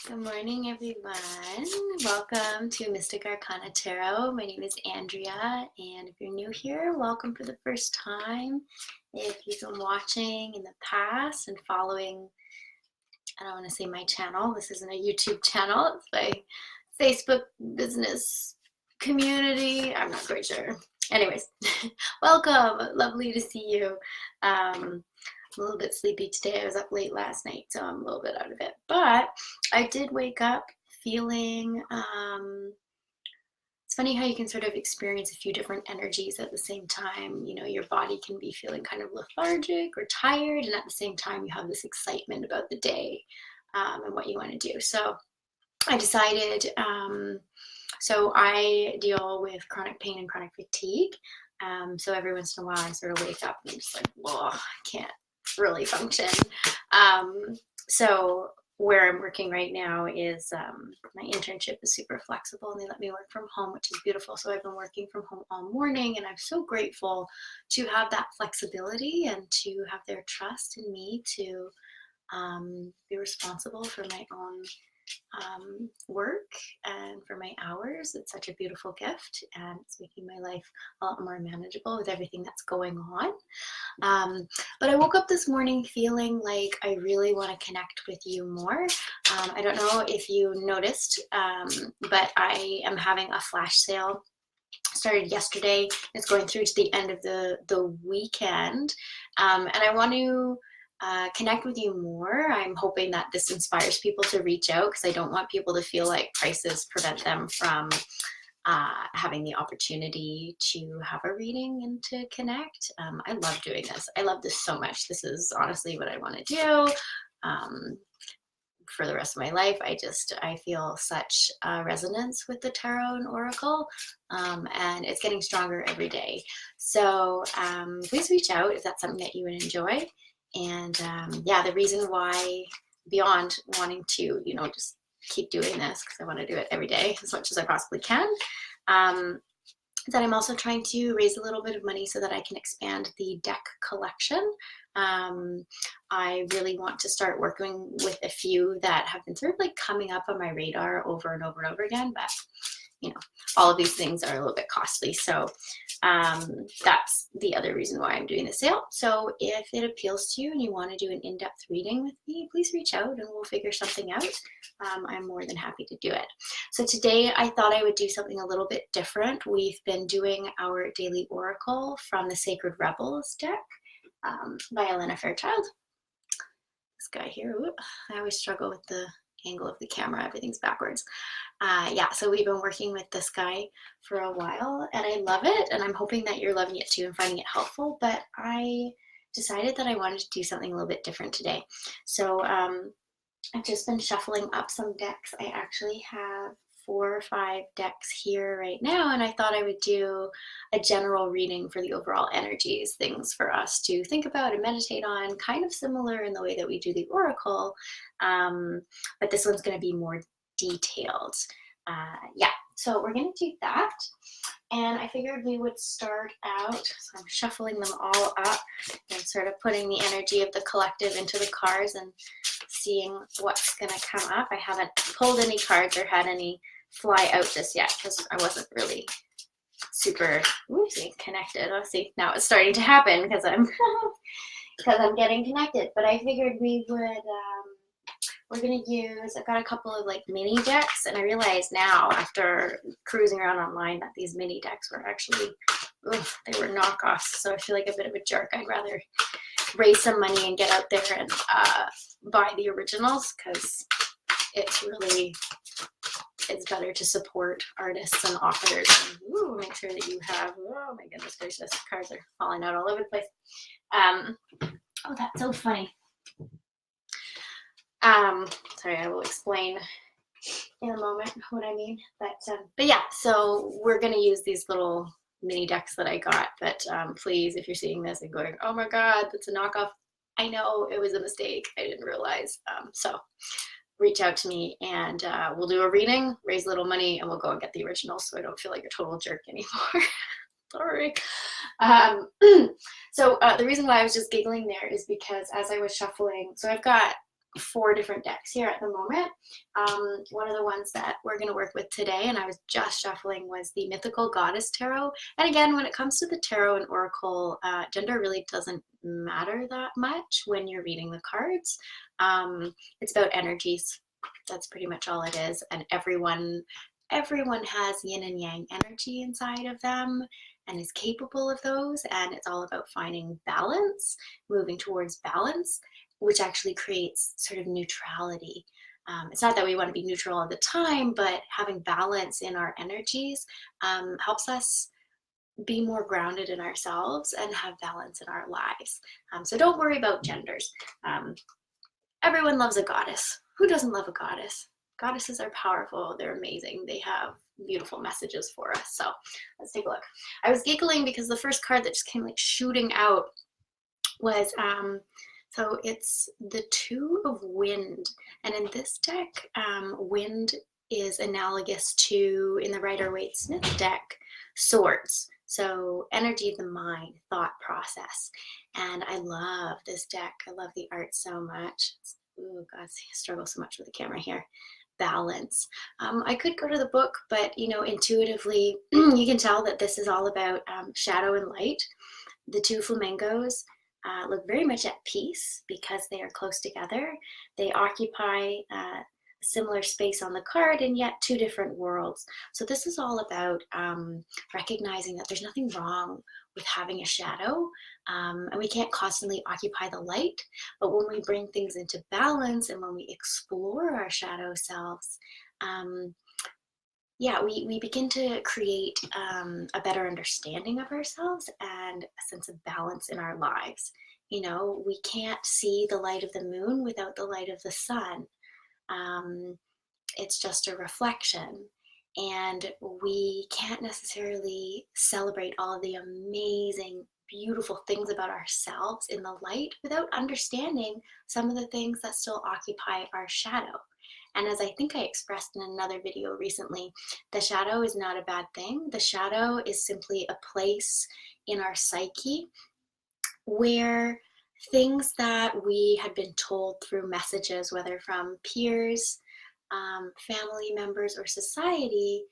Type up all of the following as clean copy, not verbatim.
Good morning, everyone. Welcome to Mystic Arcana Tarot. My name is Andrea, and if you're new here, welcome for the first time. If you've been watching in the past and following, I don't want to say my channel, this isn't a YouTube channel, it's my Facebook business community. I'm not quite sure. Anyways, welcome. Lovely to see you. I'm a little bit sleepy today. I was up late last night, so I'm a little bit out of it. But I did wake up feeling, it's funny how you can sort of experience a few different energies at the same time. You know, your body can be feeling kind of lethargic or tired, and at the same time you have this excitement about the day and what you want to do. So I decided, so I deal with chronic pain and chronic fatigue. So every once in a while I sort of wake up and I'm just like, whoa, I can't really function. So where I'm working right now is my internship is super flexible and they let me work from home, which is beautiful. So I've been working from home all morning, and I'm so grateful to have that flexibility and to have their trust in me to be responsible for my own work and for my hours. It's such a beautiful gift, and it's making my life a lot more manageable with everything that's going on. But I woke up this morning feeling like I really want to connect with you more. I don't know if you noticed, but I am having a flash sale. Started yesterday. It's going through to the end of the weekend, and I want to connect with you more. I'm hoping that this inspires people to reach out, because I don't want people to feel like prices prevent them from having the opportunity to have a reading and to connect. I love doing this. I love this so much. This is honestly what I want to do for the rest of my life. I feel such resonance with the tarot and oracle, and it's getting stronger every day. So please reach out if that's something that you would enjoy. And yeah, the reason why, beyond wanting to, you know, just keep doing this, because I want to do it every day as much as I possibly can, that I'm also trying to raise a little bit of money so that I can expand the deck collection. I really want to start working with a few that have been sort of like coming up on my radar over and over and over again, but you know, all of these things are a little bit costly. So that's the other reason why I'm doing the sale. So if it appeals to you and you want to do an in-depth reading with me, please reach out and we'll figure something out. I'm more than happy to do it. So today I thought I would do something a little bit different. We've been doing our daily oracle from the Sacred Rebels deck by Elena Fairchild. This guy here, whoop, I always struggle with the angle of the camera, everything's backwards. Yeah, so we've been working with this guy for a while and I love it, and I'm hoping that you're loving it too and finding it helpful. But I decided that I wanted to do something a little bit different today. So I've just been shuffling up some decks. I actually have 4 or 5 decks here right now, and I thought I would do a general reading for the overall energies, things for us to think about and meditate on, kind of similar in the way that we do the oracle, but this one's going to be more detailed. Yeah, so we're going to do that, and I figured we would start out, so I'm shuffling them all up and sort of putting the energy of the collective into the cards and seeing what's going to come up. I haven't pulled any cards or had any fly out just yet because I wasn't really super connected. Let's see, now it's starting to happen because I'm because I'm getting connected. But I figured we would we're gonna use, I've got a couple of like mini decks, and I realize now after cruising around online that these mini decks were actually they were knockoffs, so I feel like a bit of a jerk. I'd rather raise some money and get out there and buy the originals, because it's better to support artists and authors. And, make sure that you have, oh my goodness gracious, cards are falling out all over the place. Oh, that's so funny. Sorry, I will explain in a moment what I mean. But yeah, so we're gonna use these little mini decks that I got, but please, if you're seeing this and going, oh my god, that's a knockoff, I know it was a mistake, I didn't realize. So reach out to me and we'll do a reading, raise a little money, and we'll go and get the original so I don't feel like a total jerk anymore. Sorry. So the reason why I was just giggling there is because as I was shuffling, so I've got 4 different decks here at the moment. One of the ones that we're going to work with today, and I was just shuffling, was the Mythical Goddess Tarot. And again, when it comes to the tarot and oracle, gender really doesn't matter that much when you're reading the cards. It's about energies. That's pretty much all it is. And everyone has yin and yang energy inside of them and is capable of those. And it's all about finding balance, moving towards balance, which actually creates sort of neutrality. It's not that we want to be neutral all the time, but having balance in our energies helps us be more grounded in ourselves and have balance in our lives. So don't worry about genders. Everyone loves a goddess. Who doesn't love a goddess? Goddesses are powerful. They're amazing. They have beautiful messages for us. So let's take a look. I was giggling because the first card that just came like shooting out was so it's the Two of Wind, and in this deck, wind is analogous to, in the Rider-Waite-Smith deck, swords. So energy of the mind, thought process. And I love this deck. I love the art so much. Oh God, I struggle so much with the camera here. Balance. I could go to the book, but intuitively, you can tell that this is all about shadow and light. The two flamingos look very much at peace because they are close together. They occupy a similar space on the card and yet two different worlds. So this is all about recognizing that there's nothing wrong with having a shadow, and we can't constantly occupy the light, but when we bring things into balance and when we explore our shadow selves, we begin to create a better understanding of ourselves and a sense of balance in our lives. We can't see the light of the moon without the light of the sun. It's just a reflection. And we can't necessarily celebrate all the amazing, beautiful things about ourselves in the light without understanding some of the things that still occupy our shadow. And as I think I expressed in another video recently, the shadow is not a bad thing. The shadow is simply a place in our psyche where things that we had been told through messages, whether from peers, family members, or society,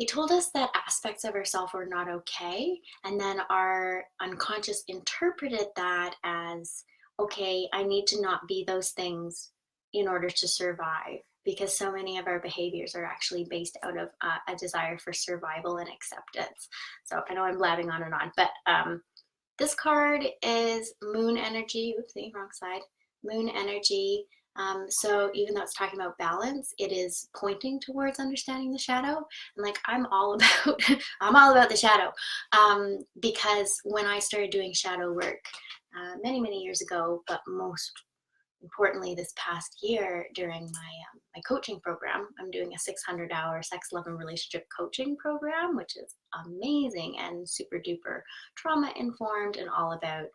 they told us that aspects of ourselves were not okay. And then our unconscious interpreted that as, okay, I need to not be those things in order to survive, because so many of our behaviors are actually based out of a desire for survival and acceptance. So I know I'm blabbing on and on, but this card is moon energy. Oopsie, wrong side. Moon energy. So even though it's talking about balance, it is pointing towards understanding the shadow. And I'm all about the shadow, because when I started doing shadow work many, many years ago, but most importantly this past year during my coaching program, I'm doing a 600-hour sex, love, and relationship coaching program, which is amazing and super duper trauma informed and all about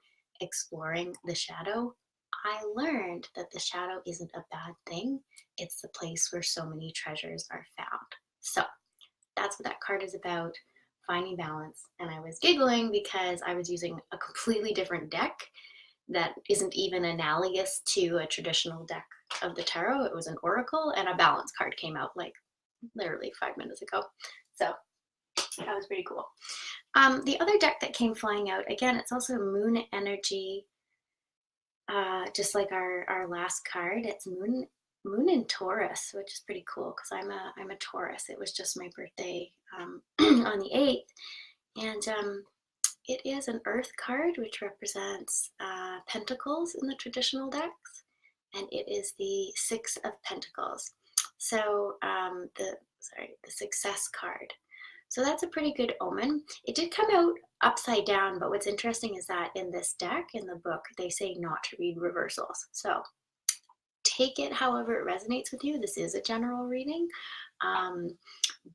exploring the shadow. I learned that the shadow isn't a bad thing. It's the place where so many treasures are found. So that's what that card is about, finding balance. And I was giggling because I was using a completely different deck that isn't even analogous to a traditional deck of the tarot. It was an oracle, and a balance card came out literally 5 minutes ago. So that was pretty cool. The other deck that came flying out, again, it's also moon energy, just like our last card. It's moon in Taurus, which is pretty cool because I'm a Taurus. It was just my birthday on the 8th, and it is an earth card, which represents pentacles in the traditional decks, and it is the 6 of Pentacles. So the success card. So that's a pretty good omen. It did come out upside down, but what's interesting is that in this deck, in the book, they say not to read reversals. So take it however it resonates with you. This is a general reading,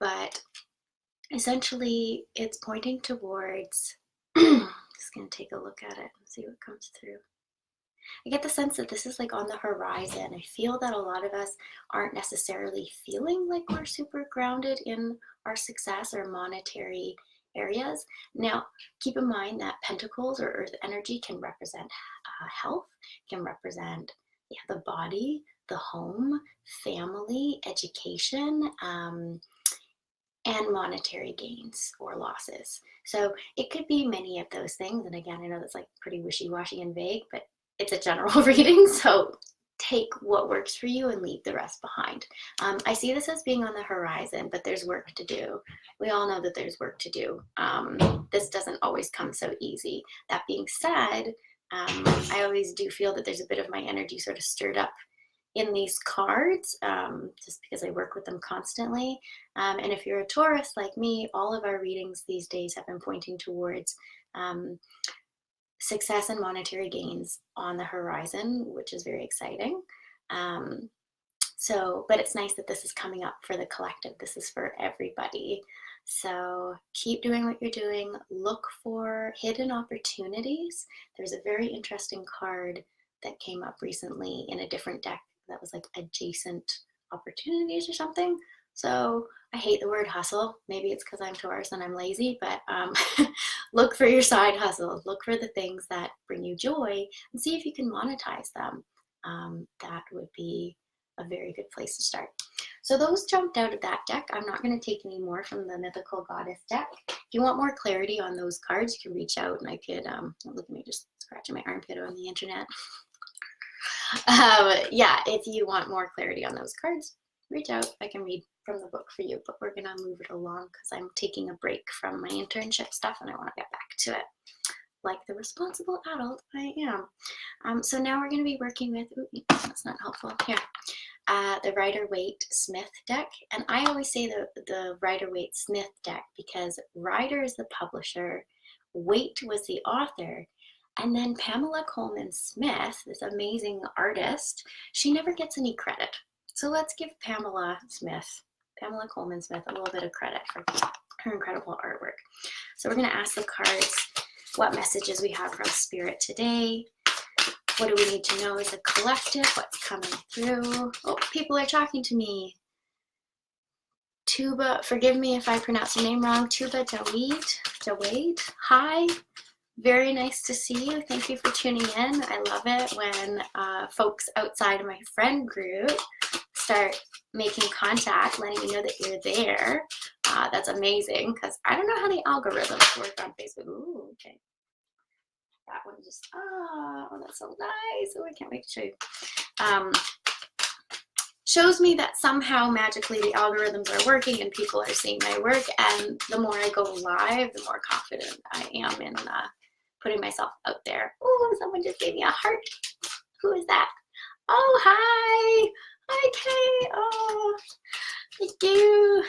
but essentially it's pointing towards, just going to take a look at it and see what comes through. I get the sense that this is on the horizon. I feel that a lot of us aren't necessarily feeling like we're super grounded in our success or monetary areas. Now, keep in mind that pentacles or earth energy can represent health, can represent yeah, the body, the home, family, education, and monetary gains or losses. So it could be many of those things. And again, I know that's like pretty wishy-washy and vague, but it's a general reading. So take what works for you and leave the rest behind. I see this as being on the horizon, but there's work to do. We all know that there's work to do. This doesn't always come so easy. That being said, I always do feel that there's a bit of my energy sort of stirred up in these cards, just because I work with them constantly. And if you're a Taurus like me, all of our readings these days have been pointing towards success and monetary gains on the horizon, which is very exciting. But it's nice that this is coming up for the collective. This is for everybody. So keep doing what you're doing. Look for hidden opportunities. There's a very interesting card that came up recently in a different deck that was like adjacent opportunities or something. So I hate the word hustle. Maybe it's because I'm Taurus and I'm lazy, but look for your side hustles. Look for the things that bring you joy and see if you can monetize them. That would be a very good place to start. So those jumped out of that deck. I'm not going to take any more from the Mythical Goddess deck. If you want more clarity on those cards, you can reach out and I could, look at me just scratching my armpit on the internet. Yeah, if you want more clarity on those cards, reach out. I can read from the book for you, but we're going to move it along because I'm taking a break from my internship stuff and I want to get back to it like the responsible adult I am. So now we're going to be working with, ooh, that's not helpful, here, the Rider-Waite-Smith deck. And I always say the Rider-Waite-Smith deck because Rider is the publisher, Waite was the author, and then Pamela Coleman Smith, this amazing artist, she never gets any credit. So let's give Pamela Coleman Smith, a little bit of credit for her incredible artwork. So we're going to ask the cards what messages we have from Spirit today. What do we need to know as a collective? What's coming through? Oh, people are talking to me. Tuba, forgive me if I pronounce your name wrong. Tuba Jawade, hi. Very nice to see you. Thank you for tuning in. I love it when folks outside of my friend group start making contact, letting me know that you're there. That's amazing because I don't know how the algorithms work on Facebook. Ooh, okay. That one just, oh, that's so nice. Oh, I can't wait to show you. Shows me that somehow magically the algorithms are working and people are seeing my work. And the more I go live, the more confident I am in putting myself out there. Oh, someone just gave me a heart. Who is that? Oh, hi. Hi, Kay. Oh, thank you.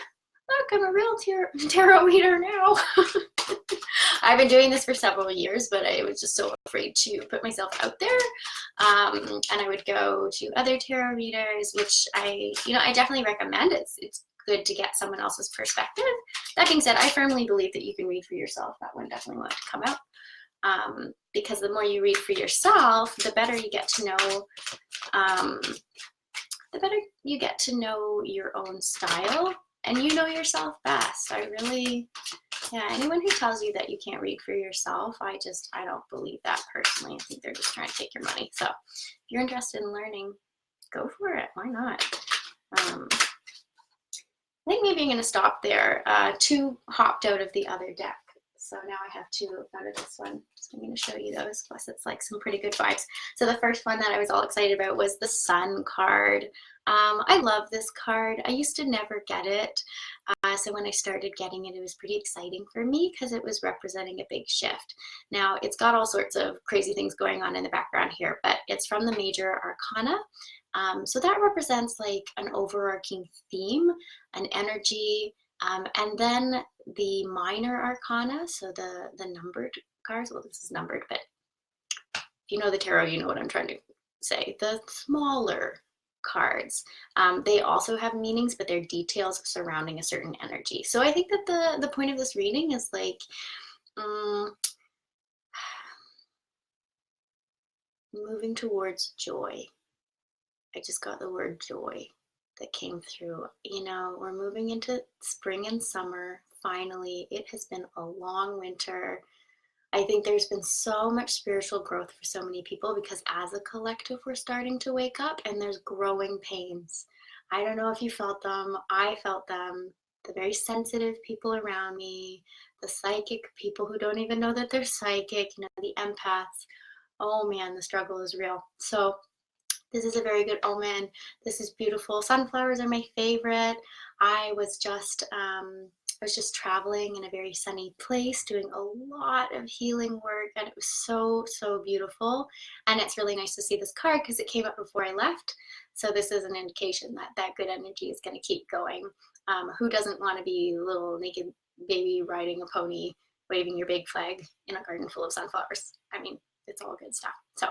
Look, I'm a real tarot reader now. I've been doing this for several years, but I was just so afraid to put myself out there. And I would go to other tarot readers, which I definitely recommend. It's good to get someone else's perspective. That being said, I firmly believe that you can read for yourself. That one definitely wanted to come out. Because the more you read for yourself, the better you get to know, your own style, and you know yourself best. Anyone who tells you that you can't read for yourself, I don't believe that personally. I think they're just trying to take your money. So if you're interested in learning, go for it. Why not? I think maybe I'm going to stop there. Two hopped out of the other deck. So now I have two out of this one. So I'm going to show you those. Plus it's like some pretty good vibes. So the first one that I was all excited about was the Sun card. I love this card. I used to never get it. So when I started getting it, it was pretty exciting for me because it was representing a big shift. Now it's got all sorts of crazy things going on in the background here, but it's from the Major Arcana. So that represents like an overarching theme, an energy, and then the Minor Arcana, so the numbered cards. Well, this is numbered, but if you know the tarot, you know what I'm trying to say. The smaller cards. They also have meanings, but they're details surrounding a certain energy. So I think that the point of this reading is like moving towards joy. I just got the word joy that came through. We're moving into spring and summer. Finally, it has been a long winter. I think there's been so much spiritual growth for so many people because as a collective, we're starting to wake up and there's growing pains. I don't know if you felt them. I felt them. The very sensitive people around me, the psychic people who don't even know that they're psychic, the empaths. Oh man, the struggle is real. So this is a very good omen. This is beautiful. Sunflowers are my favorite. I was just traveling in a very sunny place, doing a lot of healing work, and it was so, so beautiful. And it's really nice to see this card because it came up before I left. So this is an indication that that good energy is going to keep going. Who doesn't want to be a little naked baby riding a pony, waving your big flag in a garden full of sunflowers? I mean, it's all good stuff. So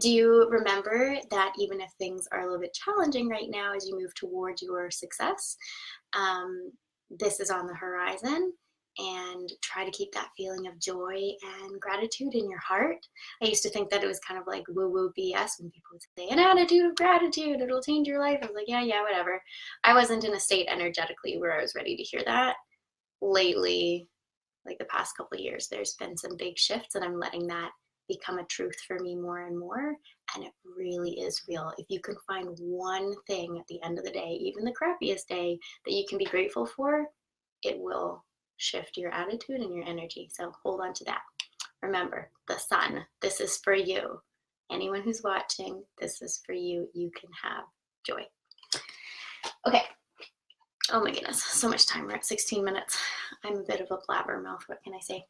do you remember that even if things are a little bit challenging right now as you move towards your success, this is on the horizon, and try to keep that feeling of joy and gratitude in your heart. I used to think that it was kind of like woo-woo BS when people would say, an attitude of gratitude, it'll change your life. I was like, yeah, whatever. I wasn't in a state energetically where I was ready to hear that. Lately, like the past couple of years, there's been some big shifts, and I'm letting that become a truth for me more and more, and it really is real. If you can find one thing at the end of the day, even the crappiest day, that you can be grateful for, it will shift your attitude and your energy. So hold on to that. Remember, the sun, this is for you. Anyone who's watching, this is for you. You can have joy. Okay. Oh my goodness, so much time. We're at 16 minutes. I'm a bit of a blabbermouth. What can I say?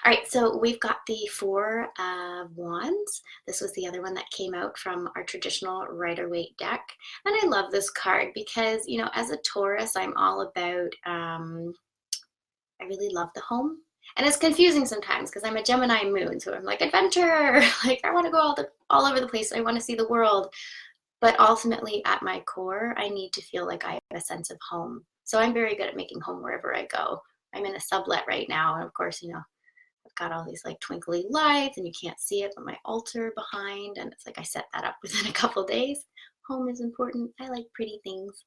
All right, so we've got the Four of Wands. This was the other one that came out from our traditional Rider-Waite deck. And I love this card because, as a Taurus, I'm all about, I really love the home. And it's confusing sometimes because I'm a Gemini moon, so I'm like, adventure, like I want to go all over the place. I want to see the world. But ultimately, at my core, I need to feel like I have a sense of home. So I'm very good at making home wherever I go. I'm in a sublet right now, and of course, I've got all these like twinkly lights, and you can't see it, but my altar behind, and it's like I set that up within a couple days. Home is important. I like pretty things.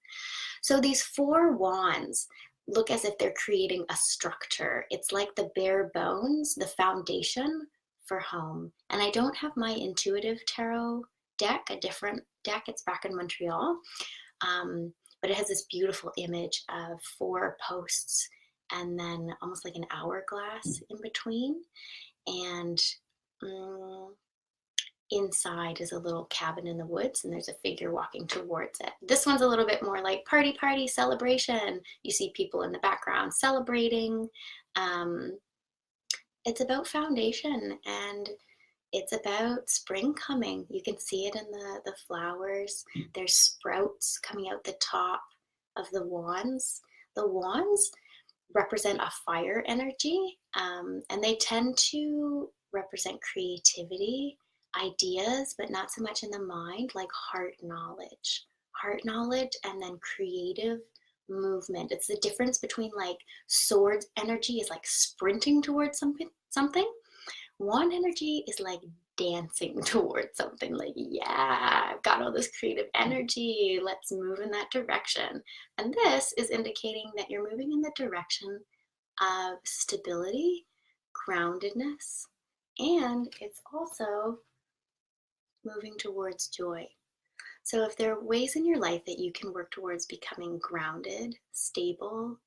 So these Four Wands look as if they're creating a structure. It's like the bare bones, the foundation for home. And I don't have my intuitive tarot deck, a different deck. It's back in Montreal, but it has this beautiful image of 4 posts and then almost like an hourglass in between, and inside is a little cabin in the woods, and there's a figure walking towards it. This one's a little bit more like party celebration. You see people in the background celebrating. It's about foundation, and it's about spring coming. You can see it in the flowers. There's sprouts coming out the top of the wands. The wands represent a fire energy, and they tend to represent creativity, ideas, but not so much in the mind, like heart knowledge. Heart knowledge and then creative movement. It's the difference between like sword energy is like sprinting towards something. Wand energy is like dancing towards something, like, yeah, I've got all this creative energy, let's move in that direction. And this is indicating that you're moving in the direction of stability, groundedness, and it's also moving towards joy. So if there are ways in your life that you can work towards becoming grounded, stable,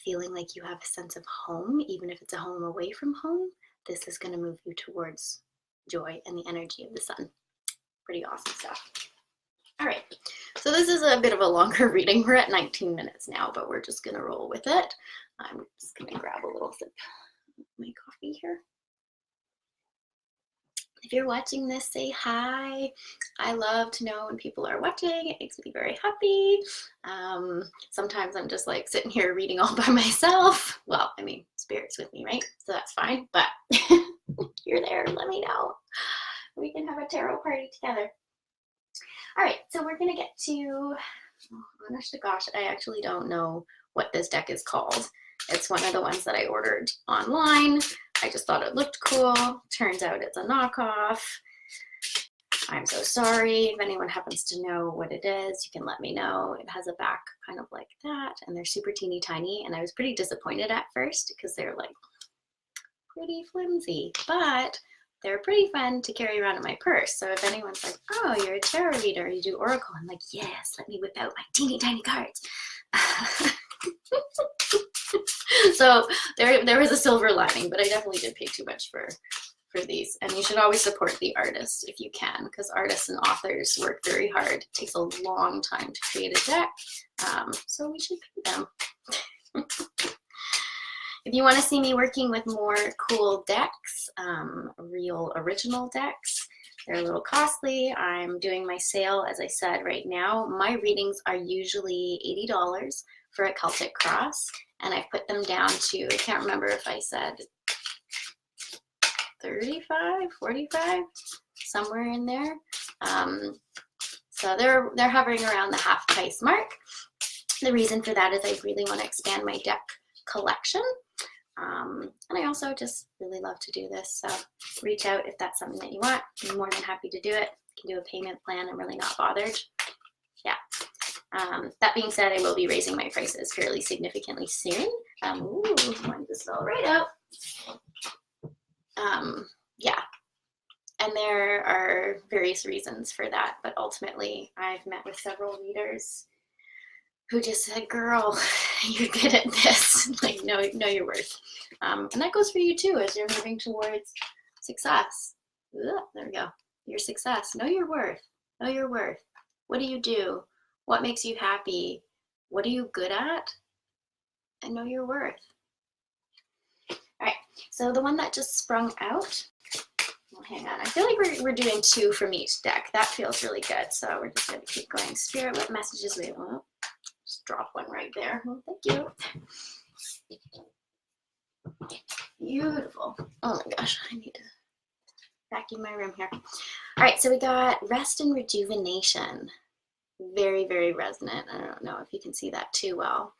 feeling like you have a sense of home, even if it's a home away from home, this is going to move you towards joy and the energy of the sun. Pretty awesome stuff. All right, so this is a bit of a longer reading. We're at 19 minutes now, but we're just going to roll with it. I'm just going to grab a little sip of my coffee here. If you're watching this, say hi. I love to know when people are watching. It makes me very happy. Sometimes I'm just like sitting here reading all by myself. Well, I mean, Spirit's with me, right? So that's fine. But you're there, let me know. We can have a tarot party together. All right, so we're going to get to, honest to gosh, I actually don't know what this deck is called. It's one of the ones that I ordered online. I just thought it looked cool. Turns out it's a knockoff. I'm so sorry. If anyone happens to know what it is, you can let me know. It has a back kind of like that, and they're super teeny tiny, and I was pretty disappointed at first because they're like pretty flimsy, but they're pretty fun to carry around in my purse. So if anyone's like, oh, you're a tarot reader, you do oracle, I'm like, yes, let me whip out my teeny tiny cards. So there was a silver lining, but I definitely did pay too much for these. And you should always support the artist if you can, because artists and authors work very hard. It takes a long time to create a deck, so we should pay them. If you want to see me working with more cool decks, real original decks, they're a little costly. I'm doing my sale, as I said, right now. My readings are usually $80 for a Celtic cross, and I've put them down to, I can't remember if I said 35, 45, somewhere in there. So they're hovering around the half price mark. The reason for that is I really want to expand my deck collection. And I also just really love to do this. So reach out if that's something that you want. I'm more than happy to do it. You can do a payment plan. I'm really not bothered. Yeah. That being said, I will be raising my prices fairly significantly soon. Ooh, wind this all right out. Yeah. And there are various reasons for that, but ultimately I've met with several readers who just said, girl, you're good at this. Like, know your worth. And that goes for you too, as you're moving towards success. Ugh, there we go. Your success. Know your worth. Know your worth. What do you do? What makes you happy? What are you good at? And know your worth. All right, so the one that just sprung out, well, hang on, I feel like we're doing 2 from each deck. That feels really good. So we're just gonna keep going. Spirit, what messages we want? Just drop one right there. Oh, thank you. Beautiful. Oh my gosh, I need to vacuum my room here. All right, so we got rest and rejuvenation. Very, very resonant. I don't know if you can see that too well.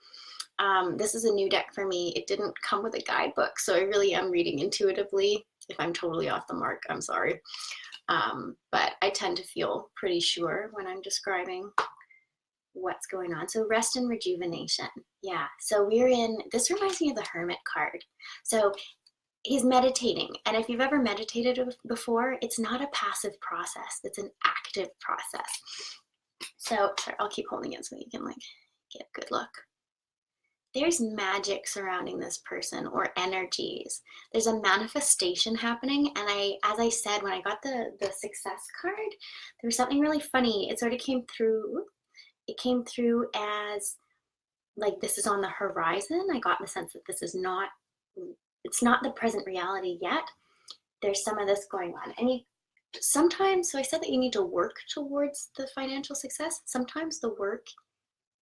This is a new deck for me. It didn't come with a guidebook, so I really am reading intuitively. If I'm totally off the mark, I'm sorry. But I tend to feel pretty sure when I'm describing what's going on. So rest and rejuvenation. Yeah, so this reminds me of the Hermit card. So he's meditating, and if you've ever meditated before, it's not a passive process, it's an active process. So sorry, I'll keep holding it so you can like get a good look. There's magic surrounding this person, or energies. There's a manifestation happening, and as I said, when I got the success card, there was something really funny. It sort of came through. It came through as like this is on the horizon. I got the sense that this is not. It's not the present reality yet. There's some of this going on, and sometimes. So I said that you need to work towards the financial success. Sometimes the work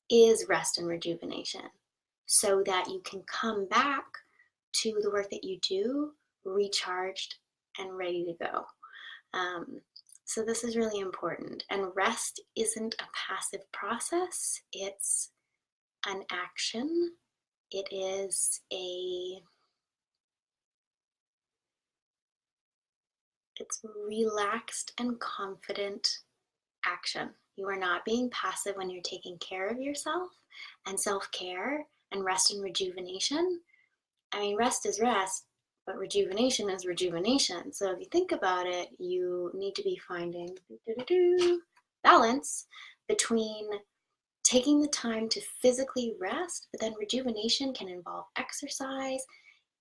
is rest and rejuvenation, so that you can come back to the work that you do recharged and ready to go. So this is really important. And rest isn't a passive process. It's an action. It is it's relaxed and confident action. You are not being passive when you're taking care of yourself, and self-care and rest and rejuvenation. I mean, rest is rest, but rejuvenation is rejuvenation. So if you think about it, you need to be finding balance between taking the time to physically rest, but then rejuvenation can involve exercise,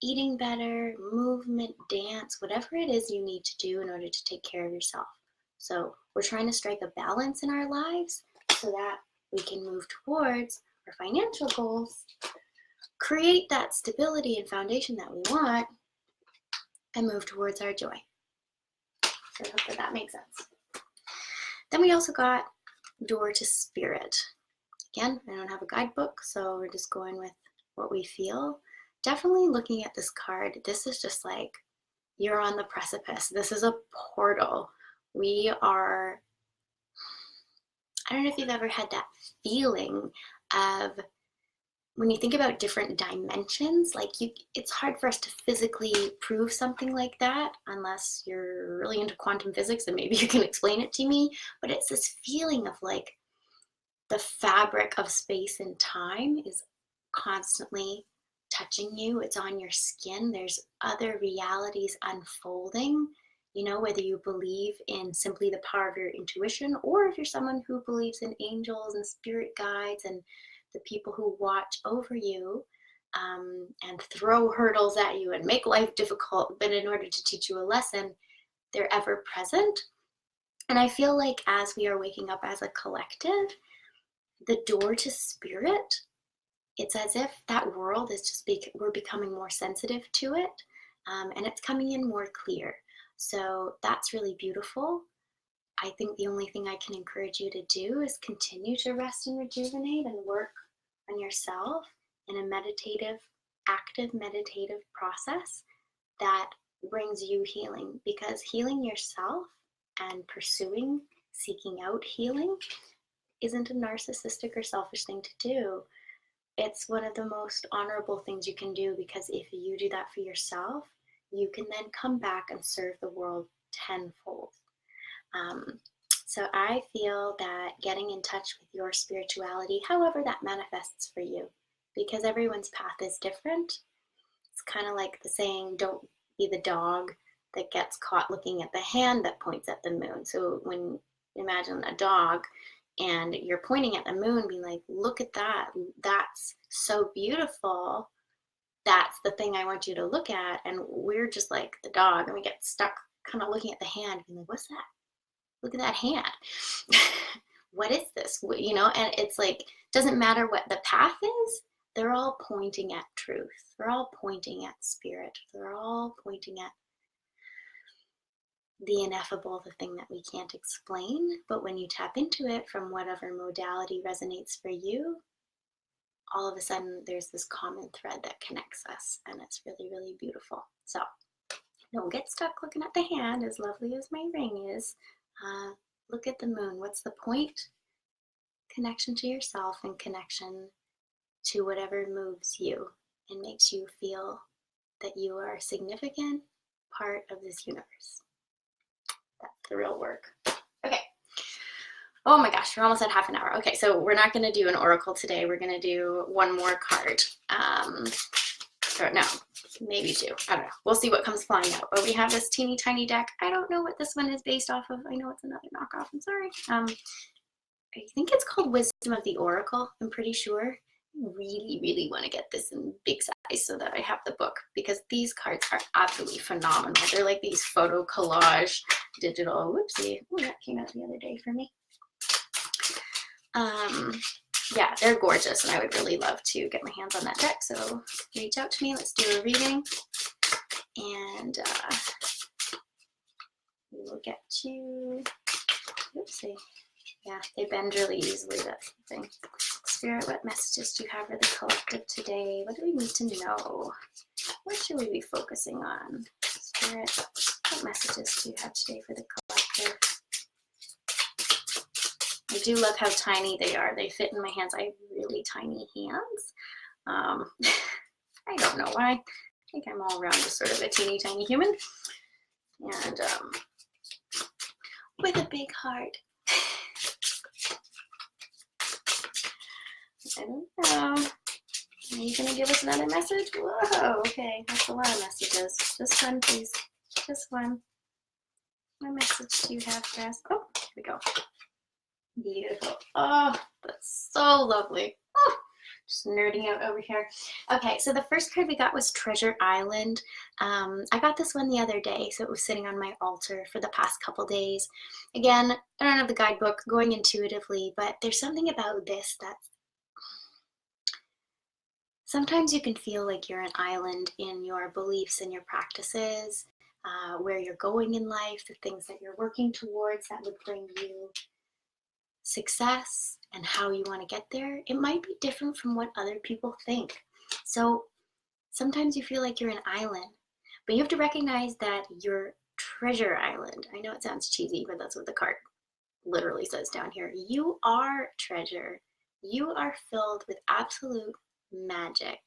eating better, movement, dance, whatever it is you need to do in order to take care of yourself. So we're trying to strike a balance in our lives so that we can move towards our financial goals, create that stability and foundation that we want, and move towards our joy. So I hope that makes sense. Then we also got Door to Spirit. Again, I don't have a guidebook, so we're just going with what we feel. Definitely looking at this card, this is just like you're on the precipice. This is a portal. We are, I don't know if you've ever had that feeling of when you think about different dimensions, like it's hard for us to physically prove something like that unless you're really into quantum physics and maybe you can explain it to me. But it's this feeling of like the fabric of space and time is constantly touching you. It's on your skin. There's other realities unfolding, you know, whether you believe in simply the power of your intuition, or if you're someone who believes in angels and spirit guides and the people who watch over you, and throw hurdles at you and make life difficult, but in order to teach you a lesson, they're ever present. And I feel like as we are waking up as a collective, the door to spirit, it's as if that world is just we're becoming more sensitive to it, and it's coming in more clear. So that's really beautiful. I think the only thing I can encourage you to do is continue to rest and rejuvenate and work on yourself in a meditative, active meditative process that brings you healing, because healing yourself and pursuing, seeking out healing isn't a narcissistic or selfish thing to do. It's one of the most honorable things you can do, because if you do that for yourself, you can then come back and serve the world tenfold. So I feel that getting in touch with your spirituality, however that manifests for you, because everyone's path is different. It's kind of like the saying, don't be the dog that gets caught looking at the hand that points at the moon. So when imagine a dog and you're pointing at the moon being like, look at that, that's so beautiful, that's the thing I want you to look at. And we're just like the dog and we get stuck kind of looking at the hand being like, what's that? Look at that hand. What is this? You know, and it's like, doesn't matter what the path is, they're all pointing at truth. They're all pointing at spirit. They're all pointing at the ineffable, the thing that we can't explain. But when you tap into it from whatever modality resonates for you, all of a sudden there's this common thread that connects us, and it's really, really beautiful. So don't get stuck looking at the hand, as lovely as my ring is. Look at the moon. What's the point? Connection to yourself and connection to whatever moves you and makes you feel that you are a significant part of this universe. That's the real work. Okay. Oh my gosh, we're almost at half an hour. Okay, so we're not going to do an oracle today. We're going to do one more card. Or no, maybe two. I don't know. We'll see what comes flying out. But we have this teeny tiny deck. I don't know what this one is based off of. I know it's another knockoff. I'm sorry. I think it's called Wisdom of the Oracle. I'm pretty sure. I really, really want to get this in big size so that I have the book, because these cards are absolutely phenomenal. They're like these photo collage digital. Whoopsie. Oh, that came out the other day for me. Yeah, they're gorgeous, and I would really love to get my hands on that deck. So reach out to me. Let's do a reading, and we will get to. Oopsie. Yeah, they bend really easily. That's the thing. Spirit, what messages do you have for the collective today? What do we need to know? What should we be focusing on? Spirit, what messages do you have today for the collective? I do love how tiny they are. They fit in my hands. I have really tiny hands. I don't know why. I think I'm all around just sort of a teeny tiny human. And with a big heart. I don't know. Are you going to give us another message? Whoa, okay. That's a lot of messages. Just one, please. Just one. What message do you have for us? Oh, here we go. Beautiful. Oh, that's so lovely. Oh, just nerding out over here. Okay, so the first card we got was Treasure Island. I got this one the other day, so it was sitting on my altar for the past couple days. Again, I don't have the guidebook, going intuitively, but there's something about this that sometimes you can feel like you're an island in your beliefs and your practices, where you're going in life, the things that you're working towards that would bring you success and how you want to get there. It might be different from what other people think. So sometimes you feel like you're an island, but you have to recognize that you're treasure island. I know it sounds cheesy, but that's what the card literally says down here. You are treasure. You are filled with absolute magic.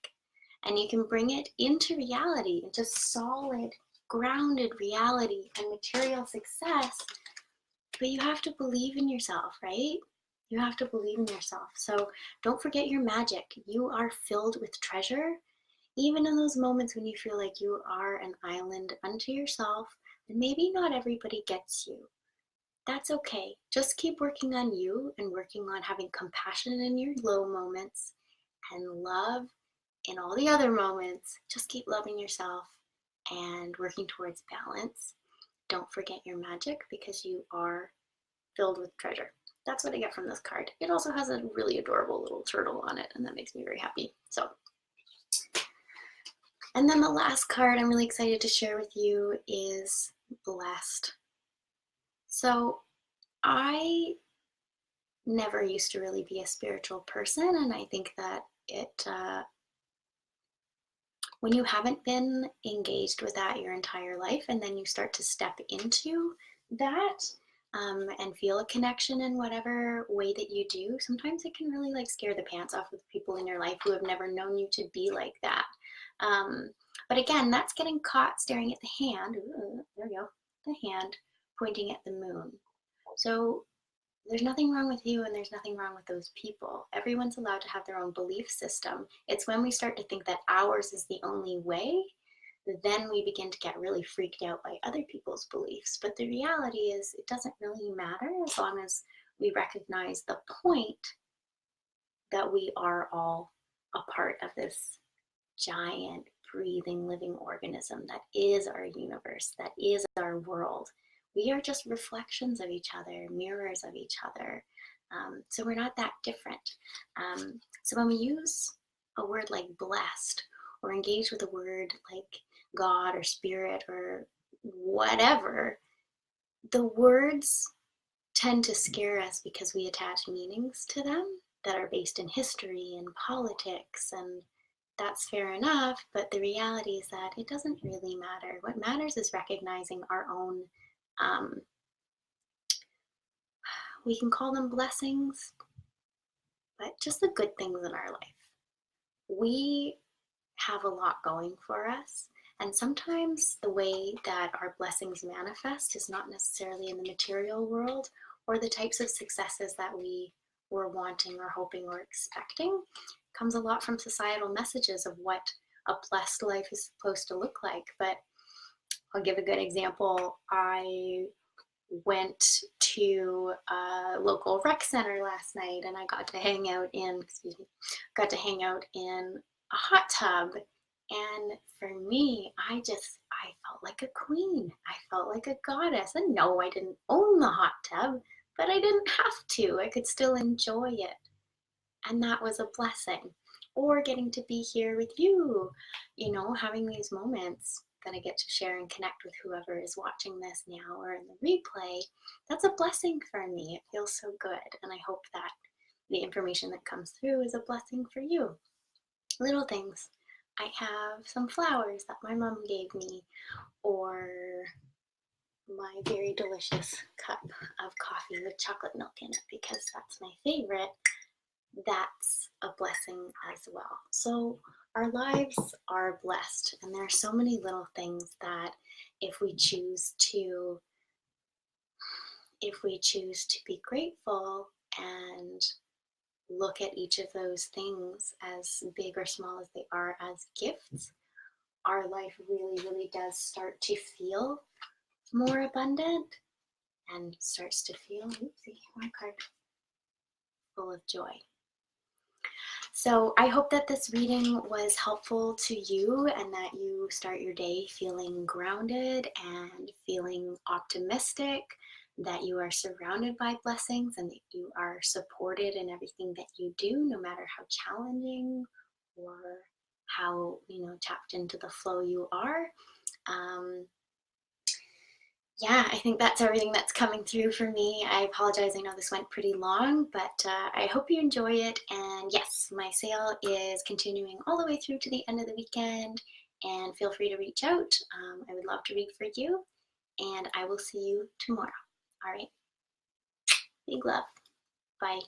And you can bring it into reality, into solid, grounded reality and material success. But you have to believe in yourself, right? You have to believe in yourself. So don't forget your magic. You are filled with treasure. Even in those moments when you feel like you are an island unto yourself, and maybe not everybody gets you. That's okay. Just keep working on you and working on having compassion in your low moments and love in all the other moments. Just keep loving yourself and working towards balance. Don't forget your magic because you are filled with treasure. That's what I get from this card. It also has a really adorable little turtle on it, and that makes me very happy. So, and then the last card I'm really excited to share with you is Blessed. So I never used to really be a spiritual person, and I think that when you haven't been engaged with that your entire life, and then you start to step into that and feel a connection in whatever way that you do, sometimes it can really like scare the pants off of the people in your life who have never known you to be like that. But again, that's getting caught staring at the hand. Ooh, there we go. The hand pointing at the moon. So there's nothing wrong with you and there's nothing wrong with those people. Everyone's allowed to have their own belief system. It's when we start to think that ours is the only way, then we begin to get really freaked out by other people's beliefs. But the reality is it doesn't really matter as long as we recognize the point that we are all a part of this giant breathing living organism that is our universe, that is our world. We are just reflections of each other, mirrors of each other. So we're not that different. So when we use a word like blessed or engage with a word like God or spirit or whatever, the words tend to scare us because we attach meanings to them that are based in history and politics, and that's fair enough, but the reality is that it doesn't really matter. What matters is recognizing our own, we can call them blessings, but just the good things in our life. We have a lot going for us, and sometimes the way that our blessings manifest is not necessarily in the material world or the types of successes that we were wanting or hoping or expecting. It comes a lot from societal messages of what a blessed life is supposed to look like. But I'll give a good example. I went to a local rec center last night and I got to hang out in, a hot tub. And for me, I felt like a queen. I felt like a goddess. And no, I didn't own the hot tub, but I didn't have to. I could still enjoy it. And that was a blessing. Or getting to be here with you, having these moments that I get to share and connect with whoever is watching this now or in the replay. That's a blessing for me. It feels so good. And I hope that the information that comes through is a blessing for you. Little things. I have some flowers that my mom gave me, or my very delicious cup of coffee with chocolate milk in it because that's my favorite. That's a blessing as well. So our lives are blessed, and there are so many little things that if we choose to be grateful and look at each of those things as big or small as they are as gifts, our life really, really does start to feel more abundant and starts to feel, full of joy. So I hope that this reading was helpful to you and that you start your day feeling grounded and feeling optimistic, that you are surrounded by blessings and that you are supported in everything that you do, no matter how challenging or how, tapped into the flow you are. Yeah, I think that's everything that's coming through for me. I apologize. I know this went pretty long, but I hope you enjoy it. And yes, my sale is continuing all the way through to the end of the weekend. And feel free to reach out. I would love to read for you. And I will see you tomorrow. All right. Big love. Bye.